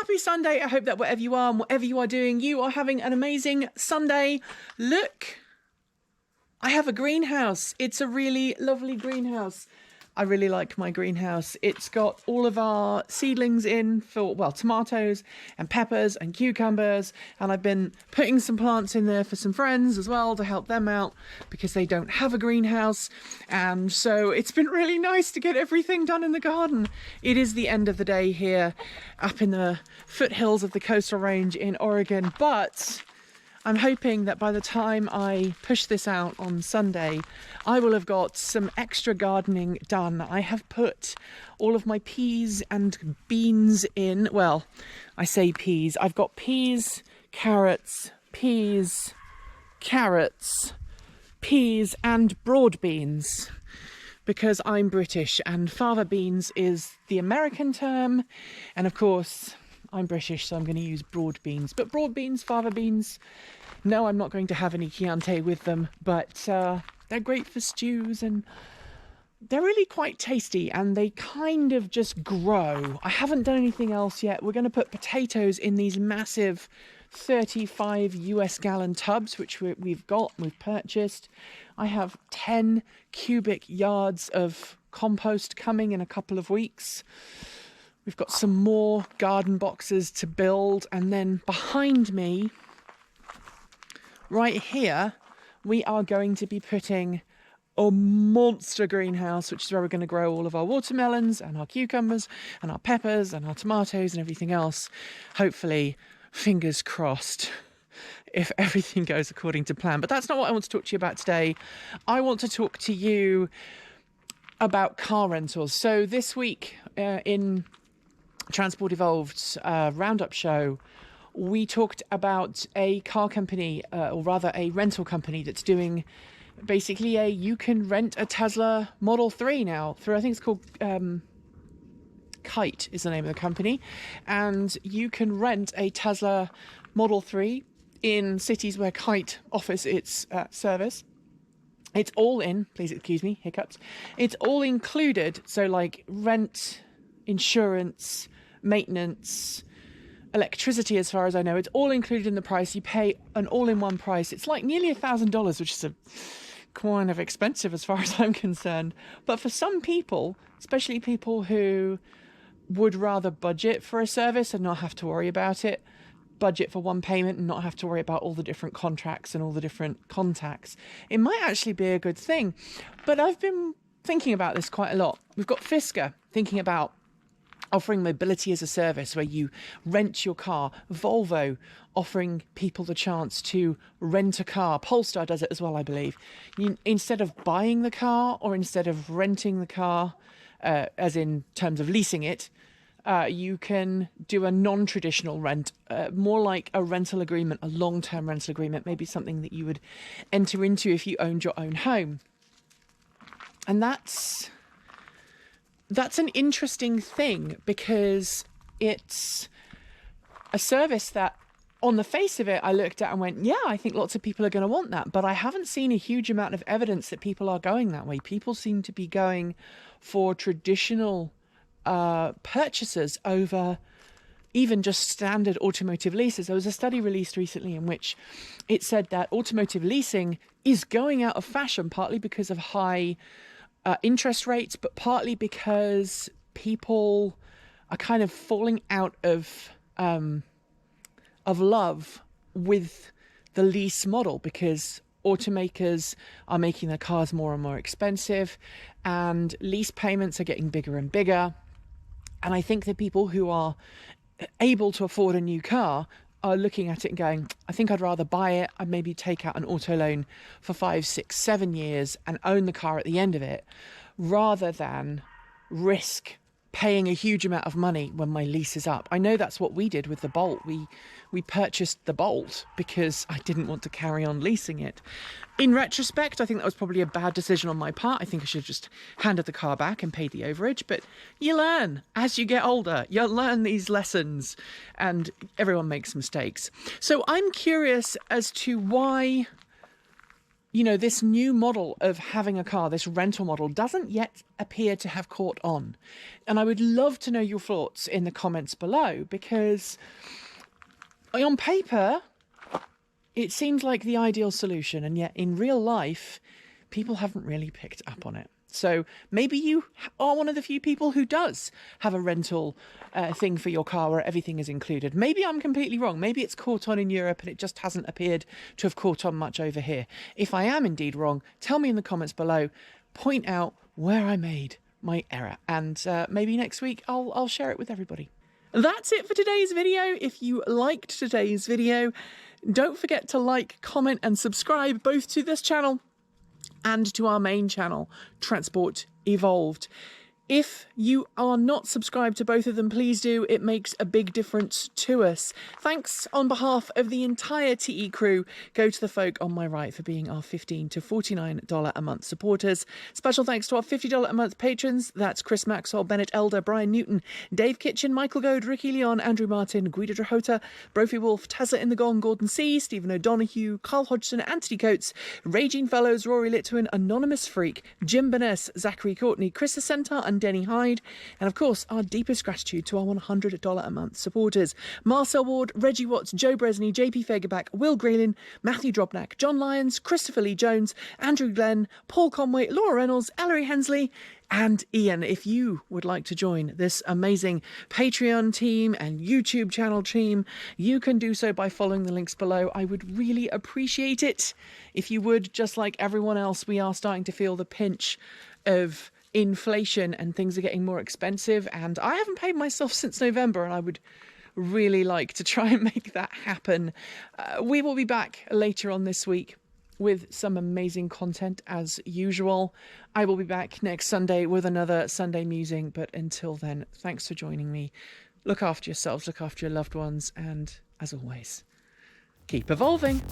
happy Sunday. I hope that wherever you are and whatever you are doing, you are having an amazing Sunday. Look, I have a greenhouse. It's a really lovely greenhouse. I really like my greenhouse. It's got all of our seedlings in for, well, tomatoes and peppers and cucumbers. And I've been putting some plants in there for some friends as well to help them out because they don't have a greenhouse. And so it's been really nice to get everything done in the garden. It is the end of the day here up in the foothills of the coastal range in Oregon, but I'm hoping that by the time I push this out on Sunday, I will have got some extra gardening done. I have put all of my peas and beans in. Well, I say peas. I've got peas, carrots, and broad beans, because I'm British and fava beans is the American term. And of course, I'm British, so I'm going to use broad beans. But broad beans, fava beans, no, I'm not going to have any Chianti with them, but they're great for stews and they're really quite tasty and they kind of just grow. I haven't done anything else yet. We're going to put potatoes in these massive 35 US gallon tubs, which we've purchased. I have 10 cubic yards of compost coming in a couple of weeks. We've got some more garden boxes to build, and then behind me, right here, we are going to be putting a monster greenhouse, which is where we're going to grow all of our watermelons and our cucumbers and our peppers and our tomatoes and everything else. Hopefully, fingers crossed, if everything goes according to plan. But that's not what I want to talk to you about today. I want to talk to you about car rentals. So this week in Transport Evolved's Roundup show, we talked about a car company, or rather a rental company that's doing basically you can rent a Tesla Model 3 now through, I think it's called Kite is the name of the company. And you can rent a Tesla Model 3 in cities where Kite offers its service. It's all in, please excuse me, hiccups. It's all included. So like rent, insurance, maintenance, electricity, as far as I know, it's all included in the price. You pay an all-in-one price. It's like nearly $1,000, which is kind of expensive as far as I'm concerned. But for some people, especially people who would rather budget for a service and not have to worry about it, budget for one payment and not have to worry about all the different contracts and all the different contacts, it might actually be a good thing. But I've been thinking about this quite a lot. We've got Fisker thinking about offering mobility as a service where you rent your car. Volvo offering people the chance to rent a car. Polestar does it as well, I believe. Instead of buying the car or instead of renting the car, as in terms of leasing it, you can do a non-traditional rent, more like a rental agreement, a long-term rental agreement, maybe something that you would enter into if you owned your own home. And that's an interesting thing because it's a service that on the face of it, I looked at and went, yeah, I think lots of people are going to want that. But I haven't seen a huge amount of evidence that people are going that way. People seem to be going for traditional purchases over even just standard automotive leases. There was a study released recently in which it said that automotive leasing is going out of fashion, partly because of high interest rates, but partly because people are kind of falling out of love with the lease model because automakers are making their cars more and more expensive and lease payments are getting bigger and bigger. And I think the people who are able to afford a new car are looking at it and going, I think I'd rather buy it and maybe take out an auto loan for 5, 6, 7 years and own the car at the end of it, rather than risk paying a huge amount of money when my lease is up. I know that's what we did with the Bolt. We purchased the Bolt because I didn't want to carry on leasing it. In retrospect, I think that was probably a bad decision on my part. I think I should have just handed the car back and paid the overage. But you learn as you get older. You learn these lessons and everyone makes mistakes. So I'm curious as to why you know, this new model of having a car, this rental model, doesn't yet appear to have caught on. And I would love to know your thoughts in the comments below, because on paper, it seems like the ideal solution, and yet in real life, people haven't really picked up on it. So maybe you are one of the few people who does have a rental thing for your car where everything is included. Maybe I'm completely wrong. Maybe it's caught on in Europe and it just hasn't appeared to have caught on much over here. If I am indeed wrong, tell me in the comments below. Point out where I made my error, and maybe next week I'll share it with everybody. That's it for today's video. If you liked today's video, don't forget to like, comment and subscribe both to this channel and to our main channel, Transport Evolved. If you are not subscribed to both of them, please do. It makes a big difference to us. Thanks on behalf of the entire TE crew go to the folk on my right for being our $15 to $49 a month supporters. Special thanks to our $50 a month patrons. That's Chris Maxwell, Bennett Elder, Brian Newton, Dave Kitchen, Michael Goad, Ricky Leon, Andrew Martin, Guido Drahota, Brophy Wolf, Tessa in the Gong, Gordon C, Stephen O'Donoghue, Carl Hodgson, Anthony Coates, Raging Fellows, Rory Litwin, Anonymous Freak, Jim Burness, Zachary Courtney, Chris Centaur and Denny Hyde, and of course our deepest gratitude to our $100 a month supporters: Marcel Ward, Reggie Watts, Joe Bresney, JP Fagerback, Will Grayling, Matthew Drobnak, John Lyons, Christopher Lee Jones, Andrew Glenn, Paul Conway, Laura Reynolds, Ellery Hensley and Ian. If you would like to join this amazing Patreon team and YouTube channel team, you can do so by following the links below. I would really appreciate it if you would. Just like everyone else, we are starting to feel the pinch of inflation and things are getting more expensive, and I haven't paid myself since November, and I would really like to try and make that happen. We will be back later on this week with some amazing content as usual. I will be back next Sunday with another Sunday Musing, but until then, thanks for joining me. Look after yourselves, look after your loved ones, and as always, keep evolving.